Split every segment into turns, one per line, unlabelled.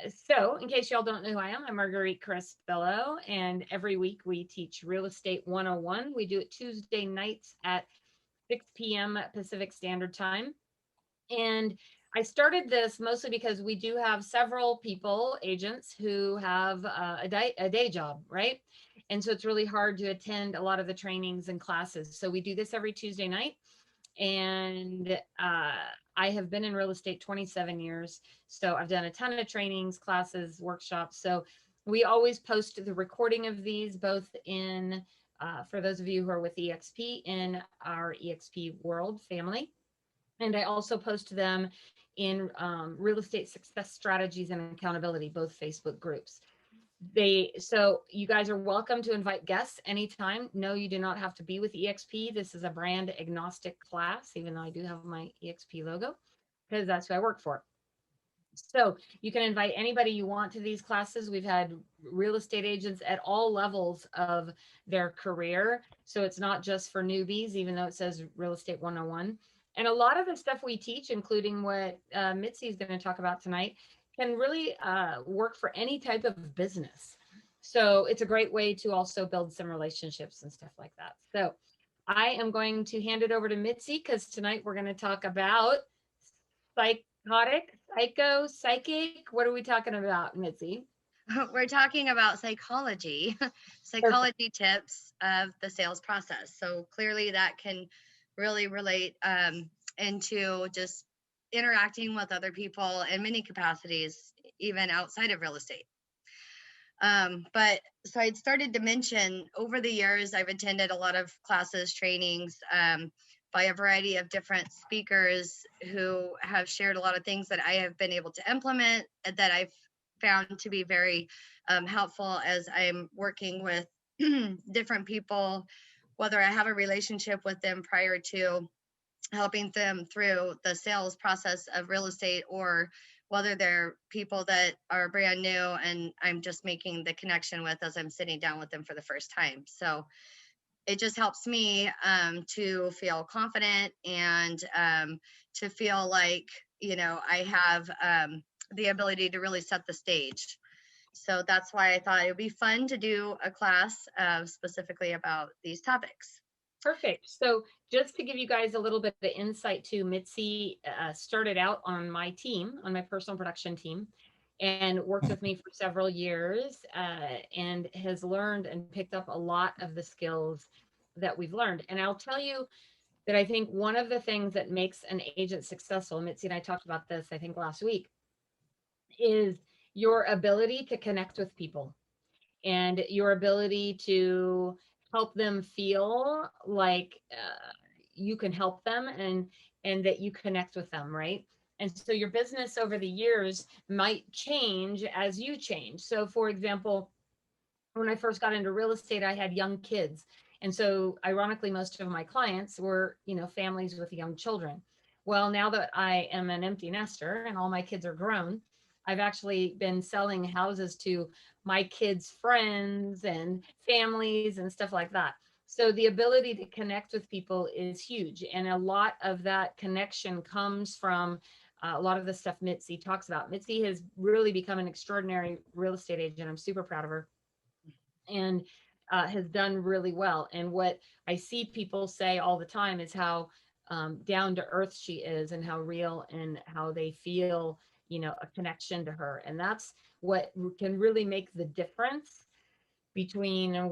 So in case y'all don't know who I am, I'm Marguerite Crespillo, and every week we teach Real Estate 101. We do it Tuesday nights at 6 p.m. Pacific Standard Time. And I started this mostly because we do have several people, agents, who have a day job, right? And so it's really hard to attend a lot of the trainings and classes. So we do this every Tuesday night. And I have been in real estate 27 years. So I've done a ton of trainings, classes, workshops. So we always post the recording of these both in, for those of you who are with EXP, in our EXP World family. And I also post them in real estate success strategies and accountability, both Facebook groups. So you guys are welcome to invite guests anytime. No, you do not have to be with EXP. This is a brand agnostic class, even though I do have my EXP logo, because that's who I work for. So you can invite anybody you want to these classes. We've had real estate agents at all levels of their career. So it's not just for newbies, even though it says Real Estate 101. And a lot of the stuff we teach, including what Mitzi is going to talk about tonight, can really work for any type of business. So it's a great way to also build some relationships and stuff like that. So I am going to hand it over to Mitzi because tonight we're going to talk about psychotic, psychic. What are we talking about, Mitzi?
We're talking about psychology,
Perfect.
psychology tips of the sales process. So clearly that can really relate into just interacting with other people in many capacities, even outside of real estate. But so I'd started to mention over the years, I've attended a lot of classes, trainings by a variety of different speakers who have shared a lot of things that I have been able to implement that I've found to be very helpful as I'm working with different people, whether I have a relationship with them prior to helping them through the sales process of real estate, or whether they're people that are brand new and I'm just making the connection with as I'm sitting down with them for the first time. So it just helps me to feel confident and to feel like, I have the ability to really set the stage. So that's why I thought it would be fun to do a class specifically about these topics.
Perfect. So just to give you guys a little bit of insight too, Mitzi started out on my team, on my personal production team, and worked with me for several years, and has learned and picked up a lot of the skills that we've learned. And I'll tell you that I think one of the things that makes an agent successful, Mitzi and I talked about this, I think last week, is your ability to connect with people and your ability to help them feel like you can help them, and that you connect with them, right? And so your business over the years might change as you change. So for example, when I first got into real estate, I had young kids. And so ironically, most of my clients were, families with young children. Well, now that I am an empty nester and all my kids are grown, I've actually been selling houses to my kids' friends and families and stuff like that. So the ability to connect with people is huge. And a lot of that connection comes from a lot of the stuff Mitzi talks about. Mitzi has really become an extraordinary real estate agent. I'm super proud of her, and has done really well. And what I see people say all the time is how down to earth she is, and how real, and how they feel, a connection to her. And that's what can really make the difference between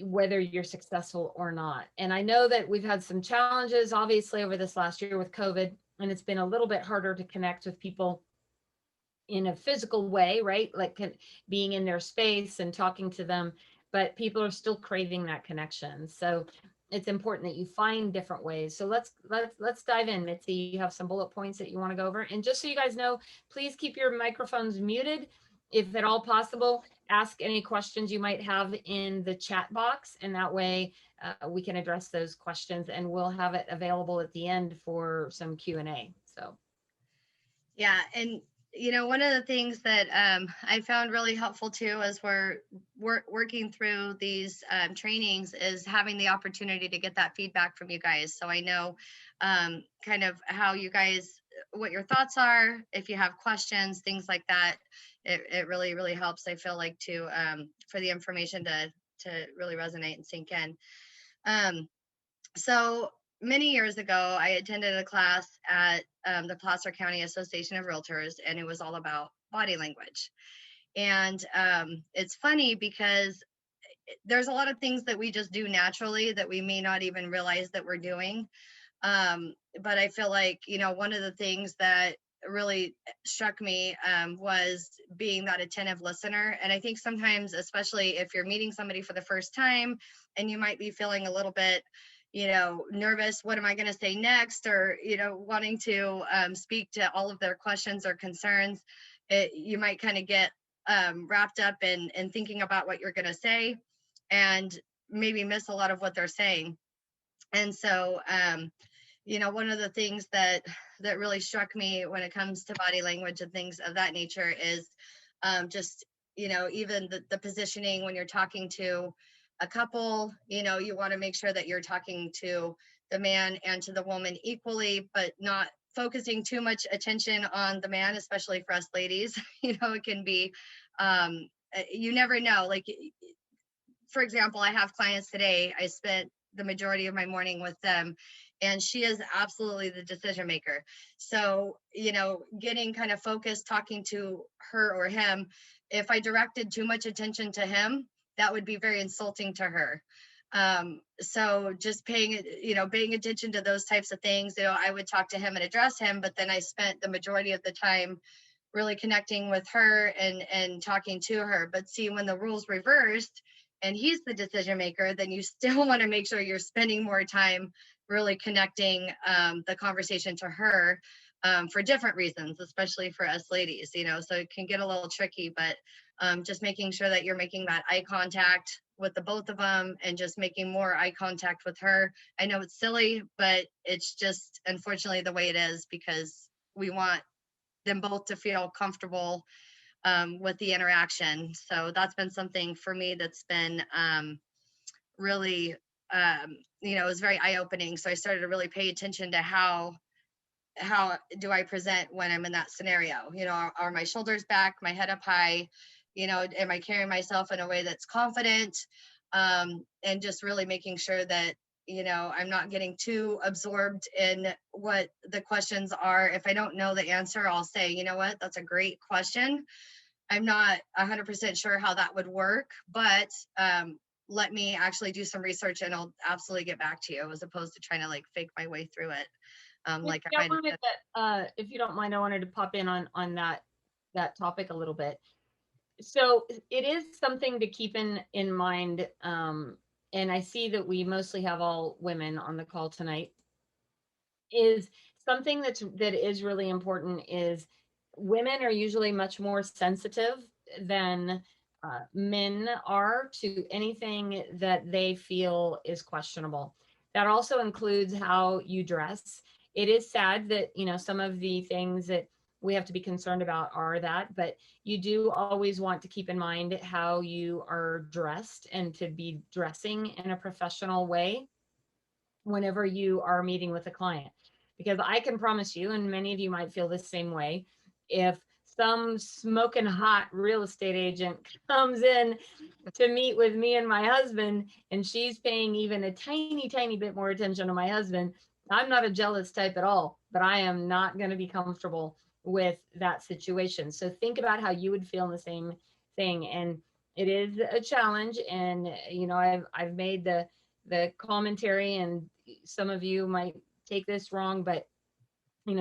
whether you're successful or not. And I know that we've had some challenges, obviously, over this last year with COVID, and it's been a little bit harder to connect with people in a physical way, right? Like being in their space and talking to them, but people are still craving that connection. So it's important that you find different ways. So let's dive in. Mitzi, you have some bullet points that you want to go over. And just so you guys know, please keep your microphones muted. If at all possible, ask any questions you might have in the chat box, and that way we can address those questions, and we'll have it available at the end for some Q&A. So
Yeah, and one of the things that I found really helpful too, as we're working through these trainings, is having the opportunity to get that feedback from you guys. So I know kind of how you guys what your thoughts are, if you have questions, things like that. It really, really helps, I feel like, to for the information to really resonate and sink in. So many years ago, I attended a class at the Placer County Association of Realtors, and it was all about body language. And it's funny because there's a lot of things that we just do naturally that we may not even realize that we're doing. But I feel like, one of the things that really struck me was being that attentive listener. And I think sometimes, especially if you're meeting somebody for the first time and you might be feeling a little bit, nervous, what am I going to say next? Or, wanting to speak to all of their questions or concerns, you might kind of get wrapped up in thinking about what you're going to say and maybe miss a lot of what they're saying. And so, one of the things that really struck me when it comes to body language and things of that nature is just, even the positioning when you're talking to a couple, you want to make sure that you're talking to the man and to the woman equally, but not focusing too much attention on the man, especially for us ladies. It can be, you never know. Like, for example, I have clients today. I spent the majority of my morning with them, and she is absolutely the decision maker. So, getting kind of focused, talking to her or him, if I directed too much attention to him, that would be very insulting to her. So just paying attention to those types of things. I would talk to him and address him, but then I spent the majority of the time really connecting with her and talking to her. But see, when the roles reversed and he's the decision maker, then you still want to make sure you're spending more time really connecting the conversation to her for different reasons, especially for us ladies, so it can get a little tricky, but just making sure that you're making that eye contact with the both of them and just making more eye contact with her. I know it's silly, but it's just unfortunately the way it is, because we want them both to feel comfortable with the interaction. So that's been something for me that's been really, it was very eye-opening. So I started to really pay attention to how do I present when I'm in that scenario? Are my shoulders back, my head up high? Am I carrying myself in a way that's confident? And just really making sure that, I'm not getting too absorbed in what the questions are. If I don't know the answer, I'll say, you know what, that's a great question. I'm not 100% sure how that would work, but let me actually do some research and I'll absolutely get back to you, as opposed to trying to like fake my way through it. Like I might have.
If you don't mind, I wanted to pop in on that topic a little bit. So it is something to keep in mind. And I see that we mostly have all women on the call tonight. Is something that is really important is women are usually much more sensitive than men are to anything that they feel is questionable. That also includes how you dress. It is sad that, some of the things that we have to be concerned about are that, but you do always want to keep in mind how you are dressed and to be dressing in a professional way whenever you are meeting with a client. Because I can promise you, and many of you might feel the same way, if some smoking hot real estate agent comes in to meet with me and my husband, and she's paying even a tiny, tiny bit more attention to my husband, I'm not a jealous type at all, but I am not going to be comfortable with that situation. So think about how you would feel in the same thing. And it is a challenge. And, I've made the commentary, and some of you might take this wrong, but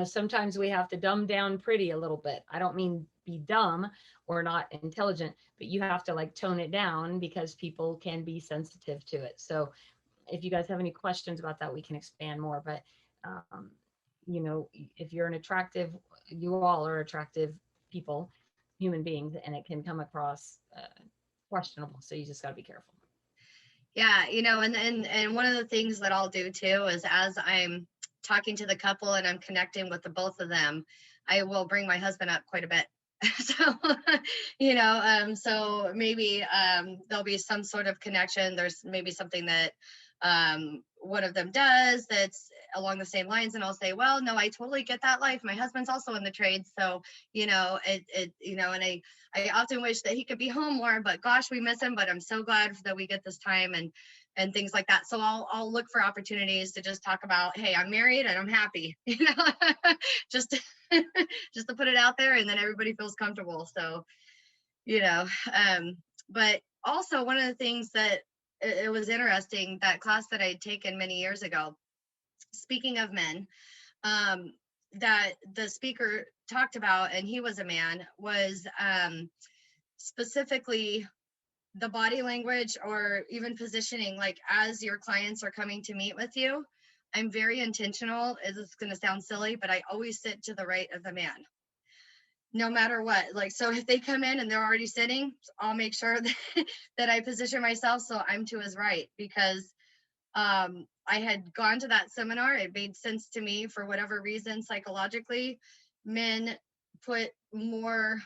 sometimes we have to dumb down pretty a little bit. I don't mean be dumb or not intelligent, but you have to like tone it down because people can be sensitive to it. So if you guys have any questions about that, we can expand more. But if you're you all are attractive people, human beings, and it can come across questionable. So you just got to be careful.
Yeah, and one of the things that I'll do too is, as I'm talking to the couple and I'm connecting with the both of them, I will bring my husband up quite a bit. So, so maybe there'll be some sort of connection. There's maybe something that one of them does that's along the same lines, and I'll say, well, no, I totally get that life. My husband's also in the trades. So, and I often wish that he could be home more, but gosh, we miss him, but I'm so glad that we get this time and things like that. So I'll look for opportunities to just talk about, hey, I'm married and I'm happy, just just to put it out there, and then everybody feels comfortable. So, but also one of the things that it was interesting, that class that I'd taken many years ago, speaking of men, that the speaker talked about, and he was a man, was specifically the body language or even positioning, like as your clients are coming to meet with you. I'm very intentional. It's going to sound silly, but I always sit to the right of the man, no matter what. Like, so if they come in and they're already sitting, I'll make sure that I position myself so I'm to his right, because I had gone to that seminar. It made sense to me for whatever reason. Psychologically, men put more,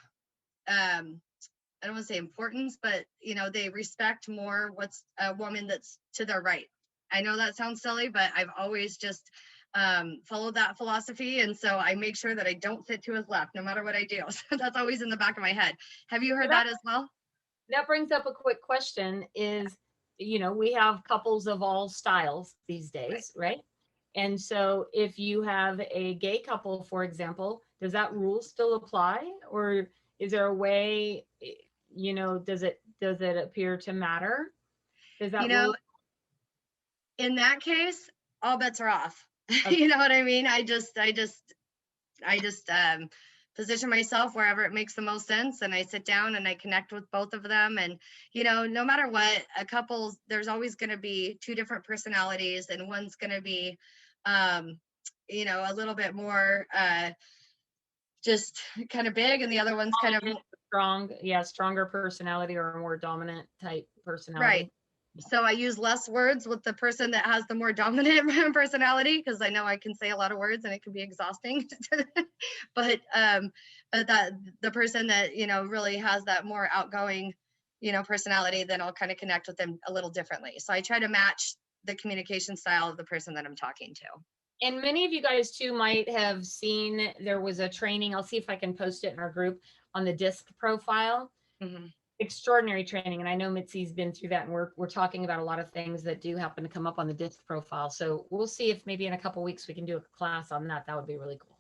I don't want to say importance, but they respect more what's a woman that's to their right. I know that sounds silly, but I've always just followed that philosophy. And so I make sure that I don't sit to his left, no matter what I do. So that's always in the back of my head. Have you heard that as well?
That brings up a quick question is, we have couples of all styles these days, right? And so if you have a gay couple, for example, does that rule still apply? Or is there a way, does it appear to matter? Does that rule?
In that case, all bets are off.
Okay.
You know what I mean? I just position myself wherever it makes the most sense, and I sit down and I connect with both of them. And no matter what, a couple, there's always going to be two different personalities, and one's going to be a little bit more just kind of big, and the other one's kind of
strong. Yeah, stronger personality or a more dominant type personality.
Right. So I use less words with the person that has the more dominant personality, because I know I can say a lot of words and it can be exhausting. But that the person that really has that more outgoing personality, then I'll kind of connect with them a little differently. So I try to match the communication style of the person that I'm talking to.
And many of you guys too might have seen, there was a training, I'll see if I can post it in our group, on the DISC profile. Mm-hmm. Extraordinary training. And I know Mitzi's been through that, and we're talking about a lot of things that do happen to come up on the DISC profile. So we'll see if maybe in a couple of weeks we can do a class on that. That would be really cool.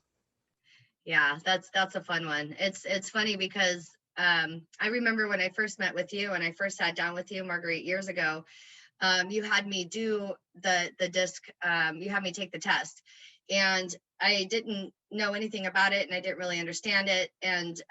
Yeah, that's a fun one. It's funny because I remember when I first met with you and I first sat down with you, Marguerite, years ago. You had me do the DISC. You had me take the test, and I didn't know anything about it, and I didn't really understand it. And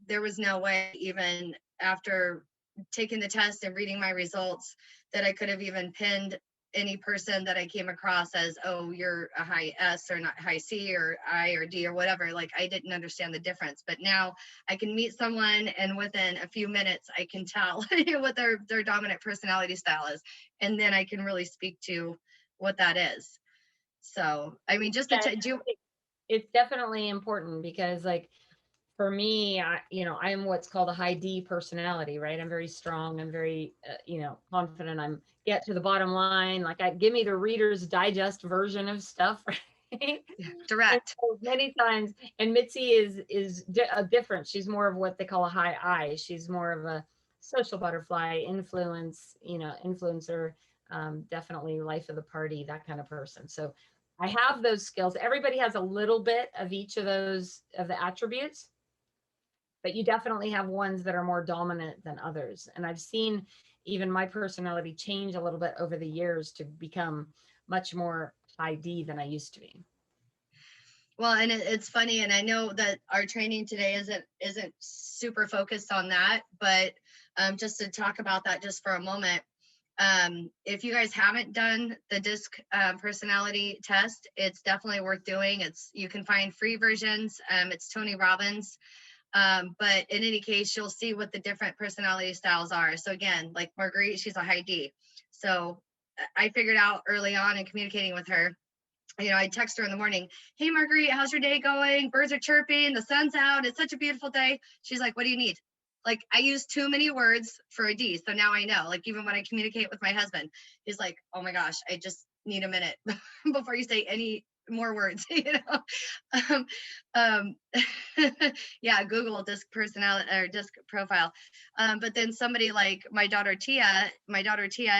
there was no way, even after taking the test and reading my results, that I could have even pinned any person that I came across as, oh, you're a high S or not high C or I or D or whatever. Like, I didn't understand the difference. But now I can meet someone, and within a few minutes I can tell what their dominant personality style is, and then I can really speak to what that is. So I mean, just
it's definitely important, because like for me, I'm what's called a high D personality, right? I'm very strong. I'm very, confident. I'm get to the bottom line. Like, give me the Reader's Digest version of stuff, right?
Direct.
So many times. And Mitzi is different. She's more of what they call a high I. She's more of a social butterfly, influencer, definitely life of the party, that kind of person. So I have those skills. Everybody has a little bit of each of those, of the attributes, but you definitely have ones that are more dominant than others. And I've seen even my personality change a little bit over the years to become much more high D than I used to be.
Well, and it's funny, and I know that our training today isn't super focused on that, but just to talk about that just for a moment, if you guys haven't done the DISC personality test, it's definitely worth doing. You can find free versions. It's Tony Robbins. But in any case, you'll see what the different personality styles are. So again, like Marguerite, she's a high D. So I figured out early on in communicating with her, I text her in the morning, hey, Marguerite, how's your day going? Birds are chirping, the sun's out, it's such a beautiful day. She's like, what do you need? Like, I use too many words for a D. So now I know, like, even when I communicate with my husband, he's like, oh my gosh, need a minute before you say any more words, um, um, yeah, Google disc personality or disc profile. But then somebody like my daughter Tia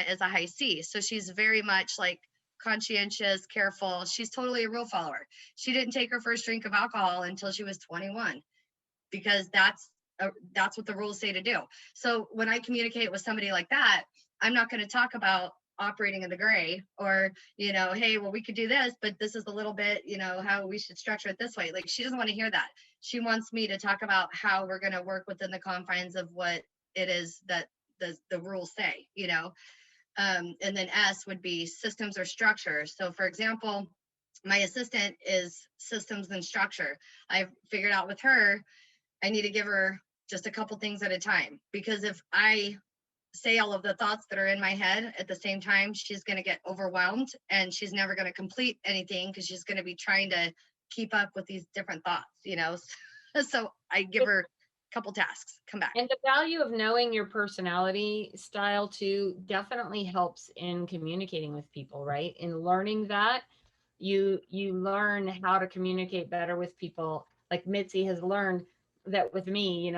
is a high C, so she's very much like conscientious, careful. She's totally a rule follower. She didn't take her first drink of alcohol until she was 21 because that's what the rules say to do. So when I communicate with somebody like that, I'm not going to talk about operating in the gray or, hey, well, we could do this, but this is a little bit, how we should structure it this way. Like, she doesn't want to hear that. She wants me to talk about how we're going to work within the confines of what it is that the rules say, and then S would be systems or structure. So for example, my assistant is systems and structure. I've figured out with her, I need to give her just a couple things at a time, because if I say all of the thoughts that are in my head at the same time, she's going to get overwhelmed and she's never going to complete anything because she's going to be trying to keep up with these different thoughts, So I give her a couple tasks, come back.
And the value of knowing your personality style too definitely helps in communicating with people, right? In learning that, you learn how to communicate better with people. Like Mitzi has learned that with me,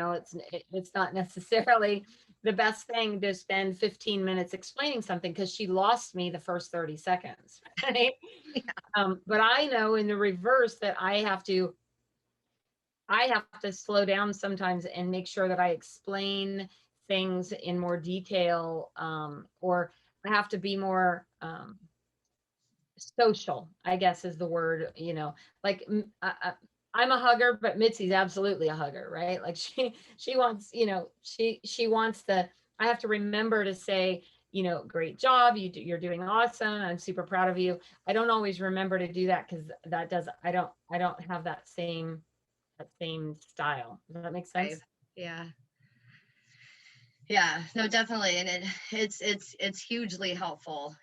it's not necessarily the best thing to spend 15 minutes explaining something because she lost me the first 30 seconds, right?
Yeah.
But I know in the reverse that I have to slow down sometimes and make sure that I explain things in more detail, or I have to be more social, I guess is the word, like I'm a hugger, but Mitzi's absolutely a hugger, right? Like she wants, she wants I have to remember to say, great job, you're doing awesome, I'm super proud of you. I don't always remember to do that because I don't have that same style. Does that make sense?
Right. Yeah. Yeah, no, definitely. And it's hugely helpful,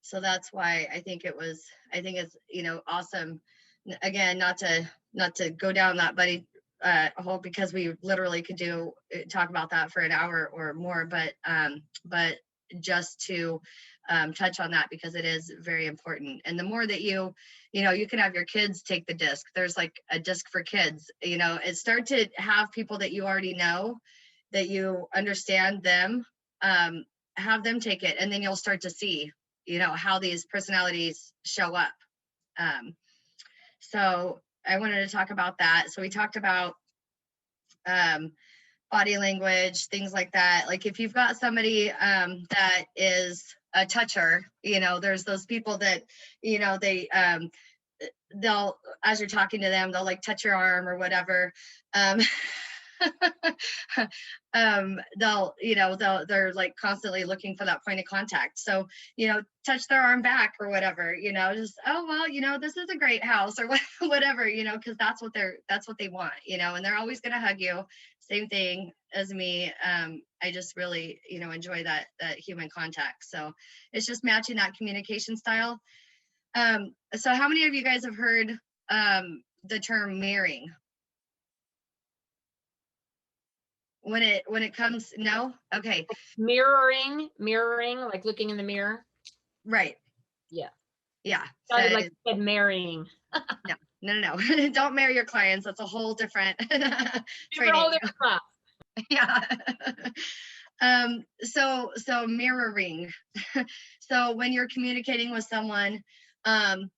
so that's why I think it's, awesome. Again, not to go down that buddy hole, because we literally could talk about that for an hour or more, but just to touch on that, because it is very important. And the more that you can have your kids take the disc. There's like a disc for kids, start to have people that you already know, that you understand them, have them take it, and then you'll start to see, how these personalities show up. So I wanted to talk about that. So we talked about body language, things like that. Like if you've got somebody that is a toucher, there's those people that, they'll, as you're talking to them, they'll like touch your arm or whatever. They're like constantly looking for that point of contact. So, touch their arm back or whatever, just, oh, well, this is a great house or whatever, because that's what they want, and they're always going to hug you. Same thing as me. I just really, enjoy that human contact. So it's just matching that communication style. So how many of you guys have heard the term mirroring? When it comes, no? Okay.
Mirroring, like looking in the mirror.
Right.
Yeah.
Yeah.
Sounded like you said marrying.
No. Don't marry your clients. That's a whole different training.
Whole different class.
Yeah. So mirroring. So when you're communicating with someone,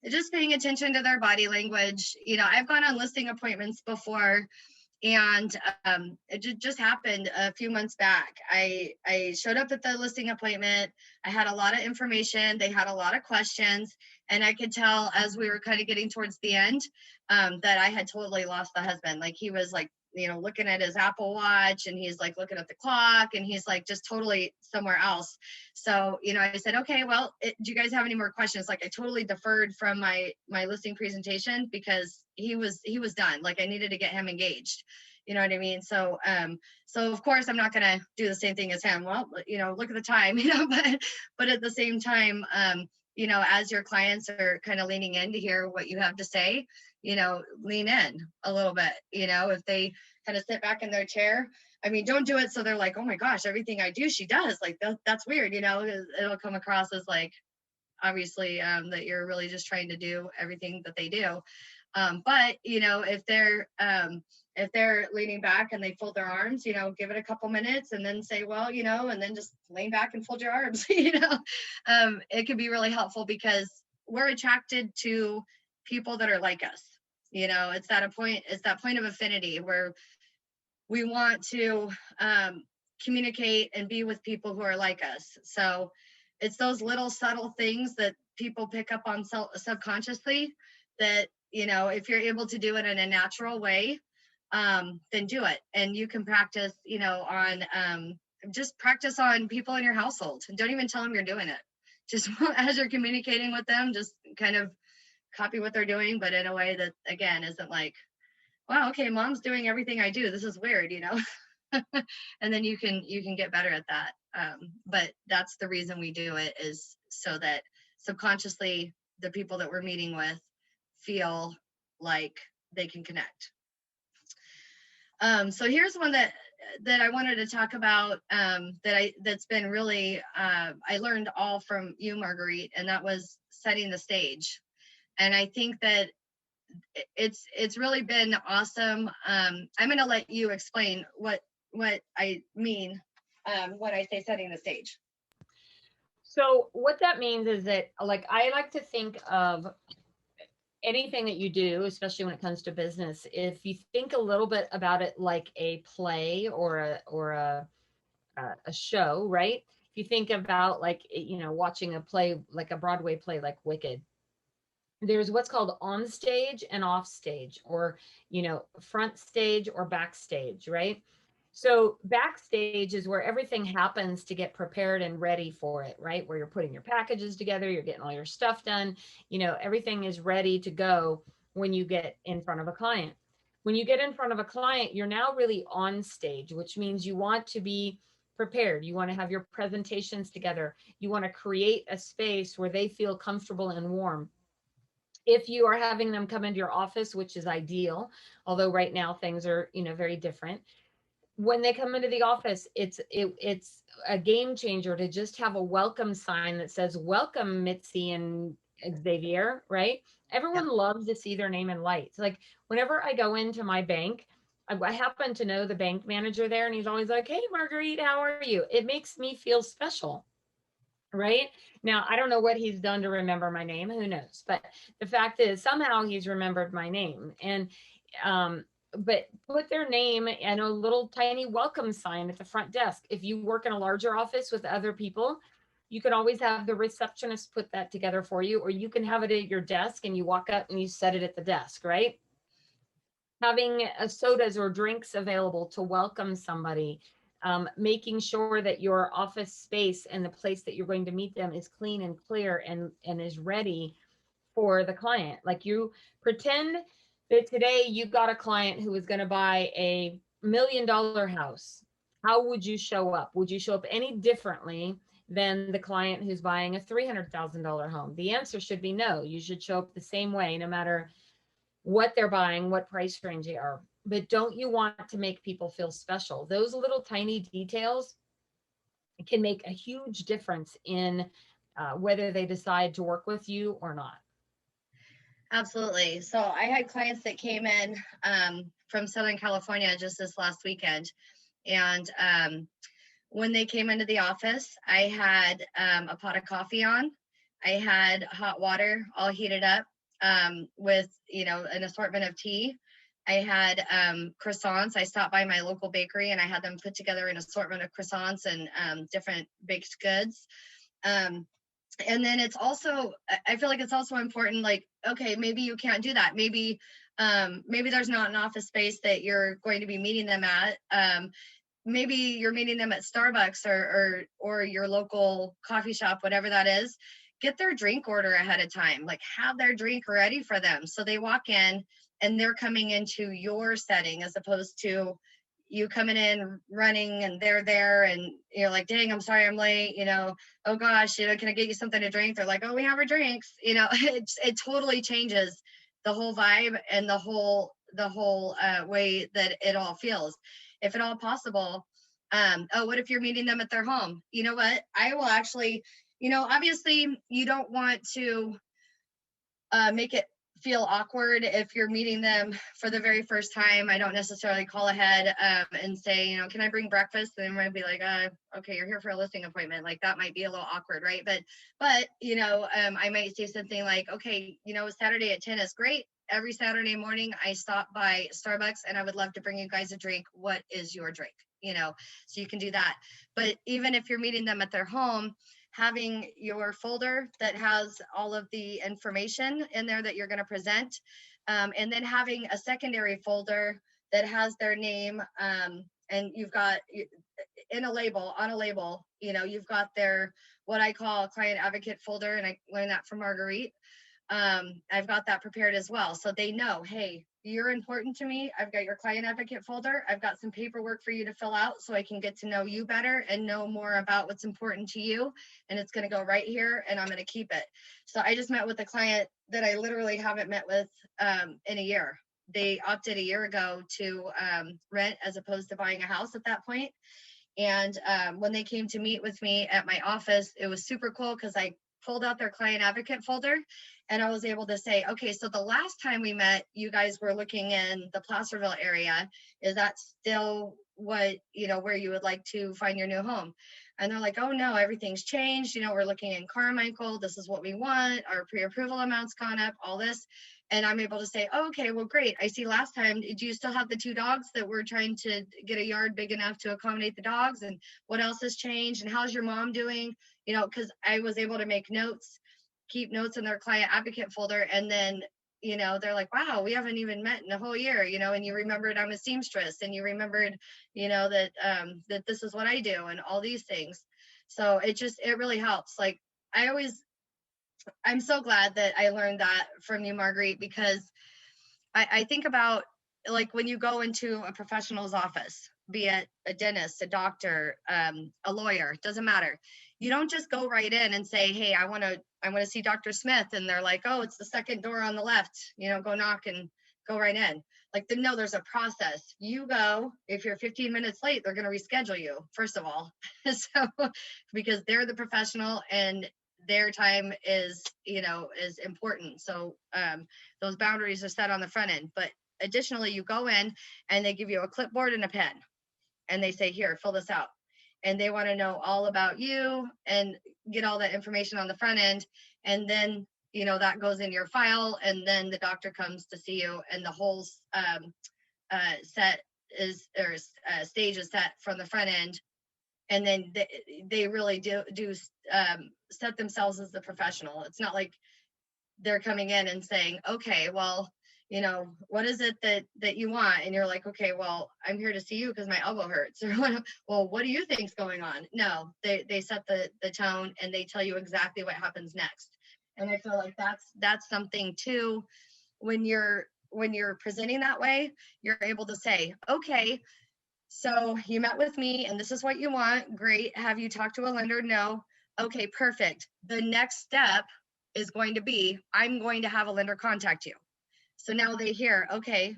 just paying attention to their body language. I've gone on listing appointments before, and it just happened a few months back. I showed up at the listing appointment. I had a lot of information. They had a lot of questions. And I could tell as we were kind of getting towards the end that I had totally lost the husband. Like he was like, looking at his Apple Watch, and he's like looking at the clock, and he's like just totally somewhere else. So, I said, okay, well, do you guys have any more questions? Like I totally deferred from my listing presentation because he was done. Like I needed to get him engaged. You know what I mean? So, so of course I'm not going to do the same thing as him. Well, look at the time, but at the same time, as your clients are kind of leaning in to hear what you have to say, lean in a little bit, if they kind of sit back in their chair. I mean, don't do it so they're like, oh my gosh, everything I do, she does. Like, that's weird, it'll come across as like, obviously, that you're really just trying to do everything that they do. But if they're leaning back and they fold their arms, give it a couple minutes and then say, well, and then just lean back and fold your arms. It can be really helpful because we're attracted to people that are like us. It's that point of affinity where we want to communicate and be with people who are like us. So it's those little subtle things that people pick up on subconsciously that, if you're able to do it in a natural way, then do it. And you can practice, on just practice on people in your household. Don't even tell them you're doing it. Just as you're communicating with them, just kind of copy what they're doing, but in a way that, again, isn't like, wow, okay, mom's doing everything I do. This is weird, and then you can get better at that. But that's the reason we do it, is so that subconsciously the people that we're meeting with feel like they can connect. So here's one that I wanted to talk about, that's been really, I learned all from you, Marguerite, and that was setting the stage. And I think that it's really been awesome. I'm going to let you explain what I mean when I say setting the stage.
So what that means is that, like, I like to think of anything that you do, especially when it comes to business, if you think a little bit about it like a play or a show, right? If you think about, like, watching a play, like a Broadway play like Wicked, there's what's called on stage and off stage, or front stage or backstage, right? So backstage is where everything happens to get prepared and ready for it, right? Where you're putting your packages together, you're getting all your stuff done, everything is ready to go when you get in front of a client. When you get in front of a client, you're now really on stage, which means you want to be prepared. You want to have your presentations together. You want to create a space where they feel comfortable and warm. If you are having them come into your office, which is ideal, although right now things are, very different. When they come into the office, it's a game changer to just have a welcome sign that says, welcome, Mitzi and Xavier, right? Everyone loves to see their name in lights. Like, whenever I go into my bank, I happen to know the bank manager there, and he's always like, hey, Marguerite, how are you? It makes me feel special. Right now, I don't know what he's done to remember my name. Who knows? But the fact is, somehow he's remembered my name. And, but put their name and a little tiny welcome sign at the front desk. If you work in a larger office with other people, you can always have the receptionist put that together for you, or you can have it at your desk and you walk up and you set it at the desk, right? Having sodas or drinks available to welcome somebody. Making sure that your office space and the place that you're going to meet them is clean and clear and is ready for the client. Like, you pretend that today you got a client who is going to buy $1 million house. How would you show up? Would you show up any differently than the client who's buying a $300,000 home? The answer should be no. You should show up the same way, no matter what they're buying, what price range they are. But don't you want to make people feel special? Those little tiny details can make a huge difference in whether they decide to work with you or not.
Absolutely. So I had clients that came in from Southern California just this last weekend. And when they came into the office, I had a pot of coffee on. I had hot water all heated up with, an assortment of tea. I had croissants. I stopped by my local bakery and I had them put together an assortment of croissants and different baked goods. And then it's also, I feel like it's also important, like, okay, maybe you can't do that. Maybe there's not an office space that you're going to be meeting them at. Maybe you're meeting them at Starbucks or your local coffee shop, whatever that is. Get their drink order ahead of time, like have their drink ready for them. So they walk in and they're coming into your setting, as opposed to you coming in running and they're there and you're like, dang, I'm sorry I'm late, oh gosh, can I get you something to drink? They're like, oh, we have our drinks. It totally changes the whole vibe and the whole way that it all feels. If at all possible, what if you're meeting them at their home? You know what? I will actually, Obviously you don't want to make it feel awkward if you're meeting them for the very first time. I don't necessarily call ahead and say, can I bring breakfast? And they might be like, okay, you're here for a listing appointment. Like that might be a little awkward, right? But I might say something like, okay, Saturday at 10 is great. Every Saturday morning I stop by Starbucks and I would love to bring you guys a drink. What is your drink? So you can do that. But even if you're meeting them at their home, having your folder that has all of the information in there that you're going to present, and then having a secondary folder that has their name, and you've got on a label, you've got their, what I call a client advocate folder, and I learned that from Marguerite. I've got that prepared as well. So they know, hey, you're important to me. I've got your client advocate folder. I've got some paperwork for you to fill out so I can get to know you better and know more about what's important to you. And it's going to go right here and I'm going to keep it. So I just met with a client that I literally haven't met with in a year. They opted a year ago to rent as opposed to buying a house at that point. And when they came to meet with me at my office, it was super cool because I pulled out their client advocate folder and I was able to say, okay, so the last time we met, you guys were looking in the Placerville area. Is that still what, where you would like to find your new home? And they're like, oh no, everything's changed. We're looking in Carmichael. This is what we want. Our pre-approval amount's gone up, all this. And I'm able to say, oh, okay, well, great. I see last time, do you still have the 2 dogs that we're trying to get a yard big enough to accommodate the dogs? And what else has changed? And how's your mom doing? Because I was able to make notes, keep notes in their client advocate folder. And then, they're like, wow, we haven't even met in a whole year, and you remembered I'm a seamstress and you remembered, that this is what I do and all these things. So it really helps. Like I'm so glad that I learned that from you, Marguerite, because I think about, like, when you go into a professional's office, be it a dentist, a doctor, a lawyer, doesn't matter. You don't just go right in and say, hey, I want to see Dr. Smith. And they're like, oh, it's the second door on the left, go knock and go right in. Like, no, there's a process. You go, if you're 15 minutes late, they're going to reschedule you, first of all. So, because they're the professional and their time is important. So those boundaries are set on the front end. But additionally, you go in and they give you a clipboard and a pen and they say, here, fill this out. And they want to know all about you and get all that information on the front end. And then, that goes in your file. And then the doctor comes to see you and the whole stage is set from the front end. And then they really do set themselves as the professional. It's not like they're coming in and saying, okay, well, what is it that you want? And you're like, okay, well, I'm here to see you because my elbow hurts. Or, well, what do you think's going on? No, they set the tone and they tell you exactly what happens next. And I feel like that's something too, when you're presenting that way, you're able to say, okay, so you met with me and this is what you want. Great. Have you talked to a lender? No. Okay, perfect. The next step is going to be, I'm going to have a lender contact you. So now they hear, okay,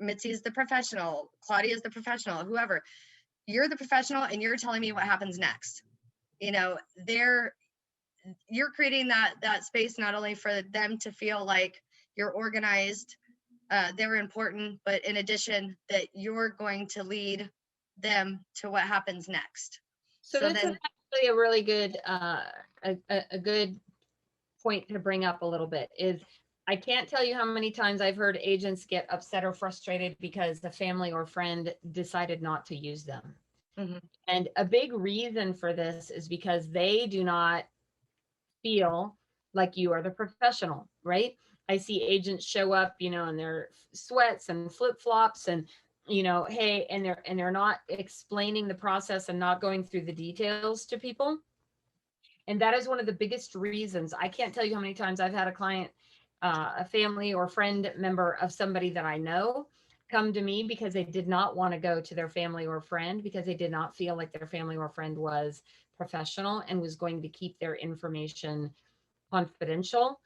Mitzi is the professional, Claudia is the professional, whoever. You're the professional and you're telling me what happens next. You're creating that space not only for them to feel like you're organized, they're important, but in addition, that you're going to lead them to what happens next.
So that's actually a really good, a good point to bring up a little bit. Is I can't tell you how many times I've heard agents get upset or frustrated because the family or friend decided not to use them. Mm-hmm. And a big reason for this is because they do not feel like you are the professional, right? I see agents show up, in their sweats and flip-flops and, hey, and they're not explaining the process and not going through the details to people. And that is one of the biggest reasons. I can't tell you how many times I've had a client, a family or friend member of somebody that I know, come to me because they did not want to go to their family or friend because they did not feel like their family or friend was professional and was going to keep their information confidential.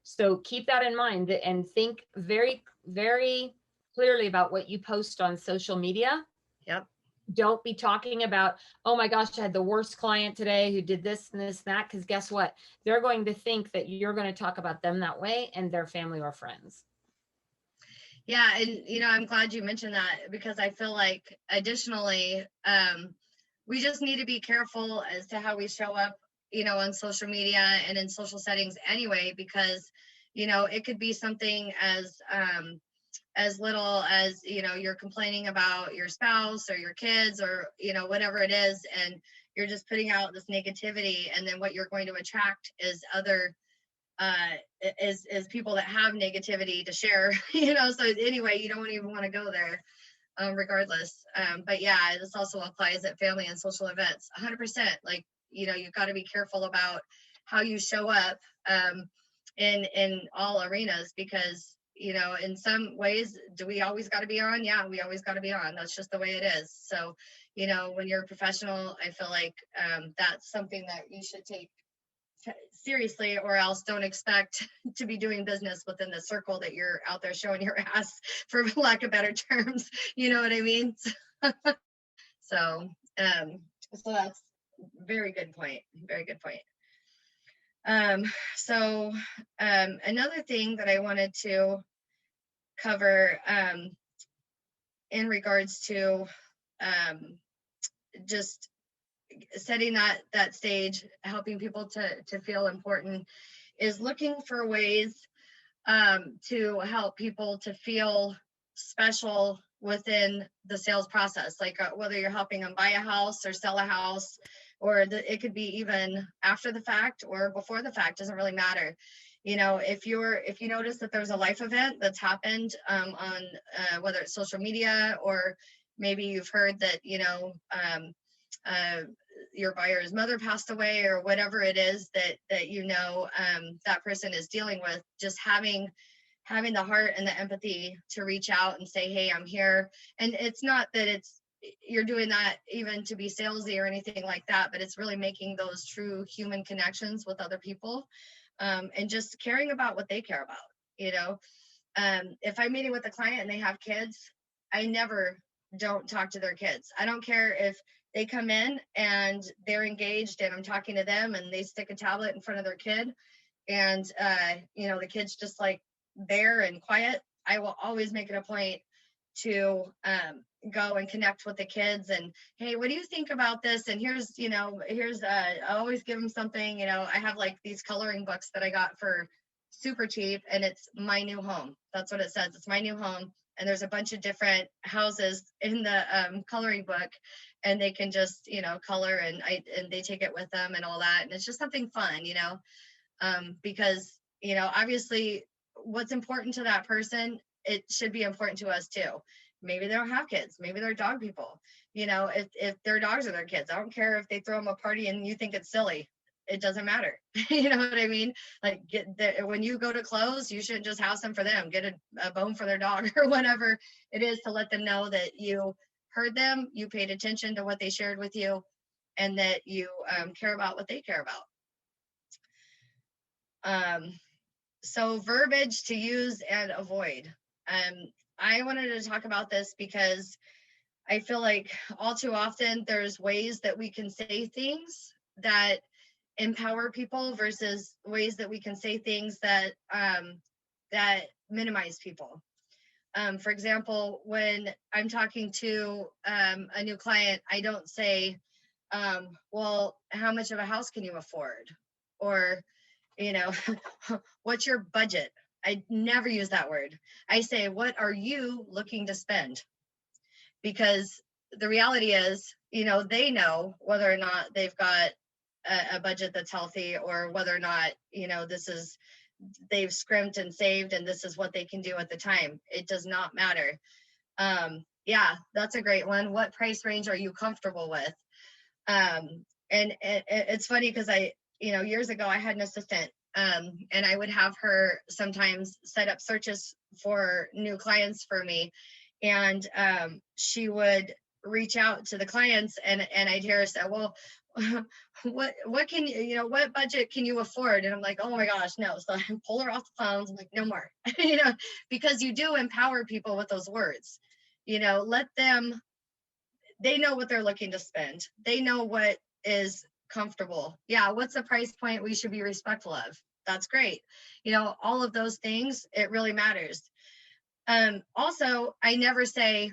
So keep that in mind and think very, very clearly about what you post on social media.
Yep.
Don't be talking about, oh my gosh, I had the worst client today who did this and this and that, because guess what? They're going to think that you're going to talk about them that way and their family or friends.
Yeah, and I'm glad you mentioned that, because I feel like additionally, we just need to be careful as to how we show up, on social media and in social settings anyway, because it could be something as little as you're complaining about your spouse or your kids, or whatever it is, and you're just putting out this negativity, and then what you're going to attract is other uh is people that have negativity to share. So anyway, you don't even want to go there, regardless. But yeah, this also applies at family and social events 100%. Like, you've got to be careful about how you show up, in all arenas, because in some ways, do we always got to be on? Yeah, we always got to be on. That's just the way it is. So when you're a professional, I feel like that's something that you should take seriously, or else don't expect to be doing business within the circle that you're out there showing your ass, for lack of better terms. You know what I mean? So so that's very good point, very good point. So another thing that I wanted to cover, in regards to just setting that stage, helping people to feel important, is looking for ways to help people to feel special within the sales process. Like, whether you're helping them buy a house or sell a house, or it could be even after the fact or before the fact, doesn't really matter. If you notice that there's a life event that's happened, on whether it's social media, or maybe you've heard that uh, your buyer's mother passed away, or whatever it is that that person is dealing with, just having the heart and the empathy to reach out and say, hey, I'm here. And it's not that you're doing that even to be salesy or anything like that, but it's really making those true human connections with other people, and just caring about what they care about. If I'm meeting with a client and they have kids, I never don't talk to their kids. I don't care if they come in and they're engaged and I'm talking to them and they stick a tablet in front of their kid, and the kid's just like there and quiet. I will always make it a point to go and connect with the kids, and hey, what do you think about this? And here's I always give them something. I have like these coloring books that I got for super cheap, and it's my new home. That's what it says. It's my new home. And there's a bunch of different houses in the coloring book, and they can just color, and they take it with them and all that, and it's just something fun, because obviously what's important to that person, it should be important to us too. Maybe they don't have kids, maybe they're dog people. If their dogs are their kids, I don't care if they throw them a party and you think it's silly, it doesn't matter. You know what I mean? Like, when you go to close, you shouldn't just house them for them. Get a bone for their dog or whatever it is, to let them know that you heard them, you paid attention to what they shared with you, and that you care about what they care about. So verbiage to use and avoid. I wanted to talk about this because I feel like all too often there's ways that we can say things that empower people versus ways that we can say things that minimize people. For example, when I'm talking to a new client, I don't say, well, how much of a house can you afford? Or, what's your budget? I never use that word. I say, what are you looking to spend? Because the reality is, they know whether or not they've got a budget that's healthy, or whether or not, they've scrimped and saved and this is what they can do at the time. It does not matter. Yeah, that's a great one. What price range are you comfortable with? And it's funny because years ago I had an assistant, and I would have her sometimes set up searches for new clients for me. And she would reach out to the clients, and I'd hear her say, well, what can what budget can you afford? And I'm like, oh my gosh, no. So I pull her off the phones. I'm like, no more. Because you do empower people with those words. Let them they know what they're looking to spend. They know what is comfortable. Yeah, what's the price point we should be respectful of? That's great. All of those things, it really matters. Also, I never say,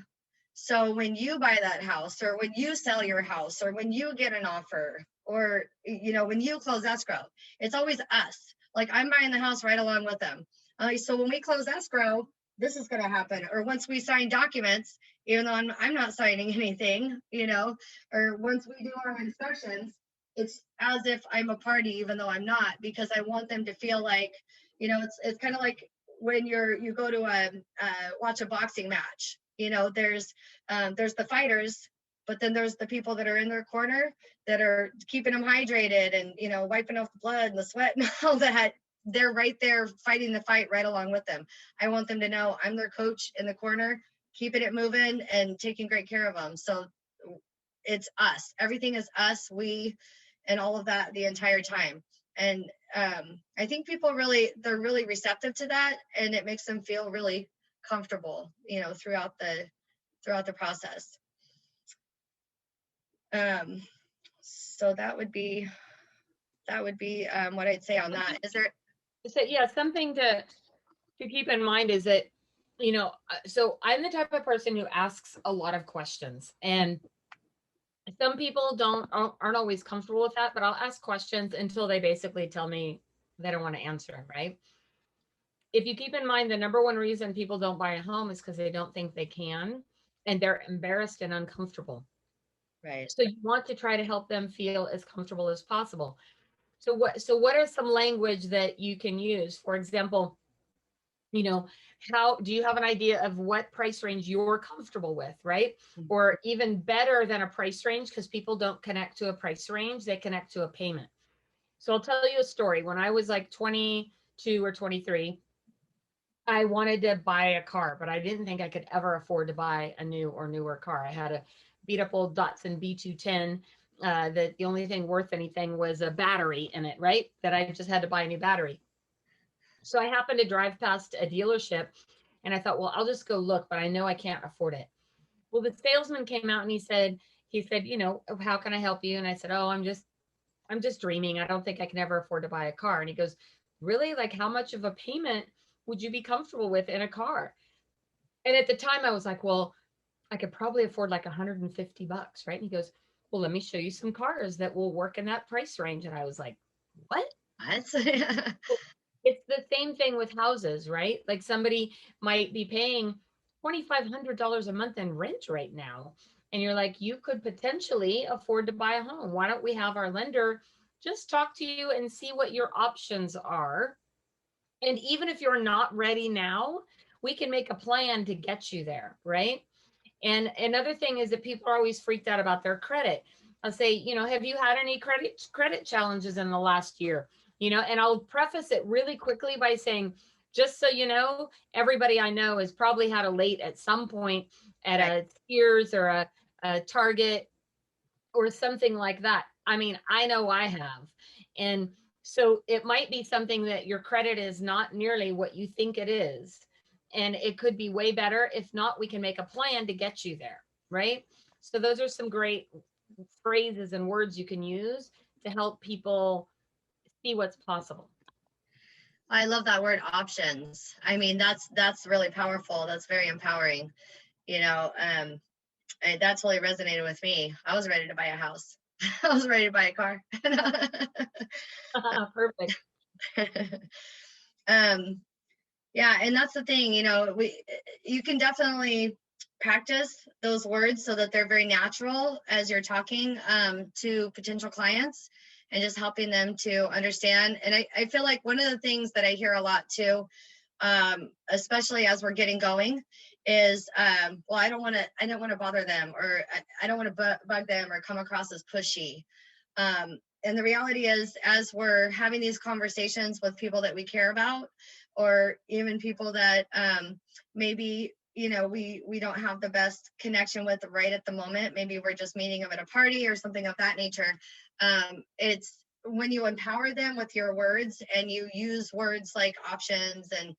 so when you buy that house, or when you sell your house, or when you get an offer, or when you close escrow, it's always us. Like, I'm buying the house right along with them. So when we close escrow, this is going to happen. Or once we sign documents, even though I'm not signing anything, or once we do our inspections, it's as if I'm a party, even though I'm not, because I want them to feel like, it's kind of like when you go to watch a boxing match. There's the fighters, but then there's the people that are in their corner that are keeping them hydrated and wiping off the blood and the sweat and all that. They're right there fighting the fight right along with them. I want them to know I'm their coach in the corner, keeping it moving and taking great care of them. So it's us. Everything is us, we, and all of that the entire time. And I think they're really receptive to that, and it makes them feel really comfortable, throughout the process. So that would be what I'd say on that. Is there?
So yeah, something to keep in mind is that, so I'm the type of person who asks a lot of questions, and some people aren't always comfortable with that, but I'll ask questions until they basically tell me they don't want to answer, right? If you keep in mind, the number one reason people don't buy a home is because they don't think they can, and they're embarrassed and uncomfortable.
Right.
So you want to try to help them feel as comfortable as possible. So what are some language that you can use? For example, how do you have an idea of what price range you're comfortable with, right? Or even better than a price range, because people don't connect to a price range, they connect to a payment. So I'll tell you a story. When I was like 22 or 23, I wanted to buy a car, but I didn't think I could ever afford to buy a new or newer car. I had a beat up old Datsun B210 that the only thing worth anything was a battery in it, right? That I just had to buy a new battery. So I happened to drive past a dealership and I thought, well, I'll just go look, but I know I can't afford it. Well, the salesman came out and he said, how can I help you? And I said, oh, I'm just dreaming. I don't think I can ever afford to buy a car. And he goes, really? Like, how much of a payment would you be comfortable with in a car? And at the time I was like, well, I could probably afford like $150, right? And he goes, well, let me show you some cars that will work in that price range. And I was like, what? It's the same thing with houses, right? Like somebody might be paying $2,500 a month in rent right now. And you're like, you could potentially afford to buy a home. Why don't we have our lender just talk to you and see what your options are? And even if you're not ready now, we can make a plan to get you there, right? And another thing is that people are always freaked out about their credit. I'll say, have you had any credit challenges in the last year? And I'll preface it really quickly by saying, just so you know, everybody I know has probably had a late at some point at a Sears or a Target or something like that. I mean, I know I have. And so it might be something that your credit is not nearly what you think it is. And it could be way better. If not, we can make a plan to get you there, right? So those are some great phrases and words you can use to help people see what's possible.
I love that word, options. I mean, that's really powerful. That's very empowering. That's really resonated with me. I was ready to buy a house. I was ready to buy a car.
Perfect.
Yeah, and that's the thing, you can definitely practice those words so that they're very natural as you're talking to potential clients and just helping them to understand. And I feel like one of the things that I hear a lot too, especially as we're getting going, is well, I don't want to bother them, or I don't want to bug them or come across as pushy. And the reality is, as we're having these conversations with people that we care about, or even people that maybe we don't have the best connection with right at the moment, maybe we're just meeting them at a party or something of that nature, it's when you empower them with your words and you use words like options and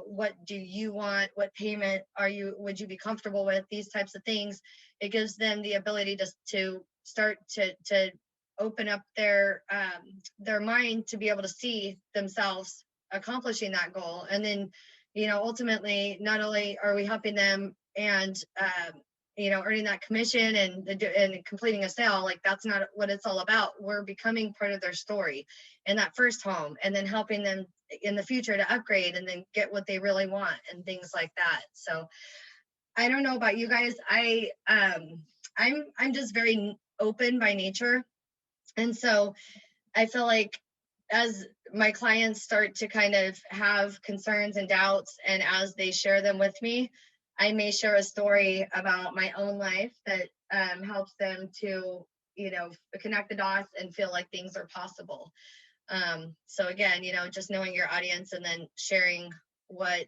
what do you want? What payment would you be comfortable with? These types of things. It gives them the ability to start to open up their mind to be able to see themselves accomplishing that goal. And then, ultimately, not only are we helping them and, earning that commission and completing a sale, like that's not what it's all about. We're becoming part of their story in that first home, and then helping them in the future to upgrade and then get what they really want and things like that. So I don't know about you guys. I'm just very open by nature. And so I feel like as my clients start to kind of have concerns and doubts, and as they share them with me, I may share a story about my own life that helps them to, connect the dots and feel like things are possible. So again, just knowing your audience and then sharing what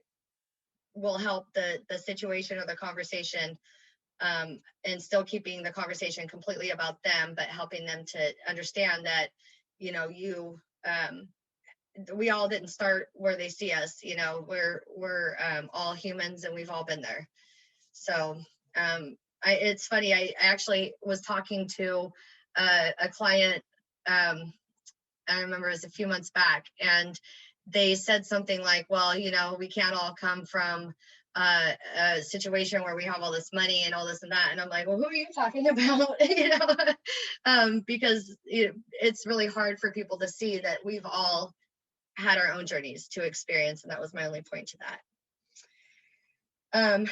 will help the situation or the conversation, and still keeping the conversation completely about them, but helping them to understand that, we all didn't start where they see us. We're all humans, and we've all been there. So it's funny. I actually was talking to a client. I remember it was a few months back, and they said something like, well, we can't all come from a situation where we have all this money and all this and that. And I'm like, well, who are you talking about? Because it's really hard for people to see that we've all had our own journeys to experience. And that was my only point to that.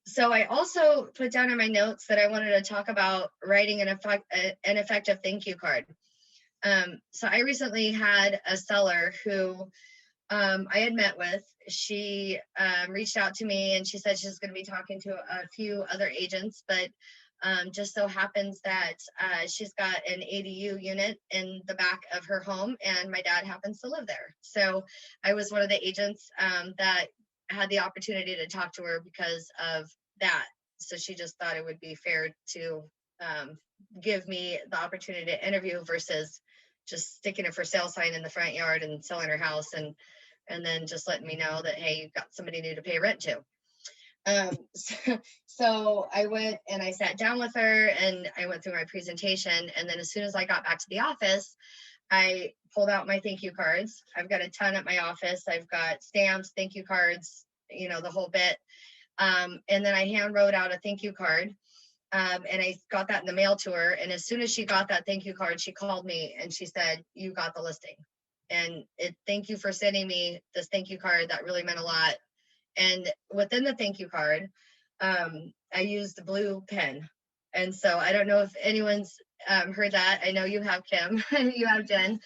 So I also put down in my notes that I wanted to talk about writing an effective thank you card. So I recently had a seller who I had met with. She reached out to me, and she said she's going to be talking to a few other agents, but just so happens that she's got an ADU unit in the back of her home, and my dad happens to live there. So I was one of the agents that had the opportunity to talk to her because of that. So she just thought it would be fair to give me the opportunity to interview versus just sticking a for sale sign in the front yard and selling her house and then just letting me know that, hey, you've got somebody new to pay rent to. So I went and I sat down with her, and I went through my presentation. And then as soon as I got back to the office, I pulled out my thank you cards. I've got a ton at my office. I've got stamps, thank you cards, the whole bit. And then I hand wrote out a thank you card. And I got that in the mail to her. And as soon as she got that thank you card, she called me and she said, you got the listing. And thank you for sending me this thank you card. That really meant a lot. And within the thank you card, I used the blue pen. And so I don't know if anyone's heard that. I know you have, Kim, you have, Jen,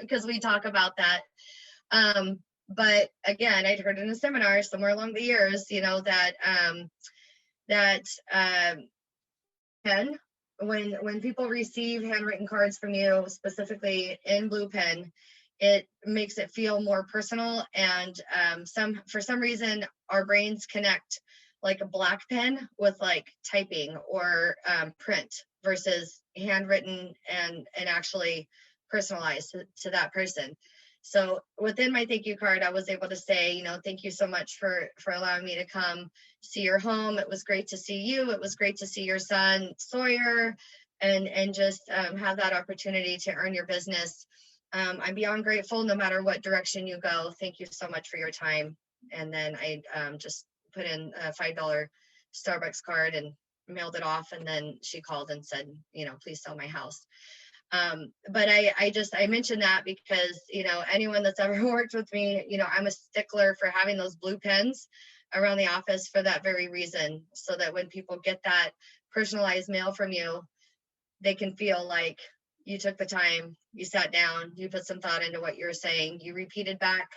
because we talk about that. But again, I'd heard in a seminar somewhere along the years, that pen, when people receive handwritten cards from you, specifically in blue pen, it makes it feel more personal. And for some reason, our brains connect like a black pen with like typing or print versus handwritten and actually personalized to that person. So within my thank you card, I was able to say, thank you so much for allowing me to come see your home. It was great to see you. It was great to see your son, Sawyer, and just have that opportunity to earn your business. I'm beyond grateful no matter what direction you go. Thank you so much for your time. And then I just put in a $5 Starbucks card and mailed it off. And then she called and said, please sell my house. But I mentioned that because, anyone that's ever worked with me, I'm a stickler for having those blue pens around the office for that very reason, so that when people get that personalized mail from you, they can feel like you took the time, you sat down, you put some thought into what you're saying, you repeated back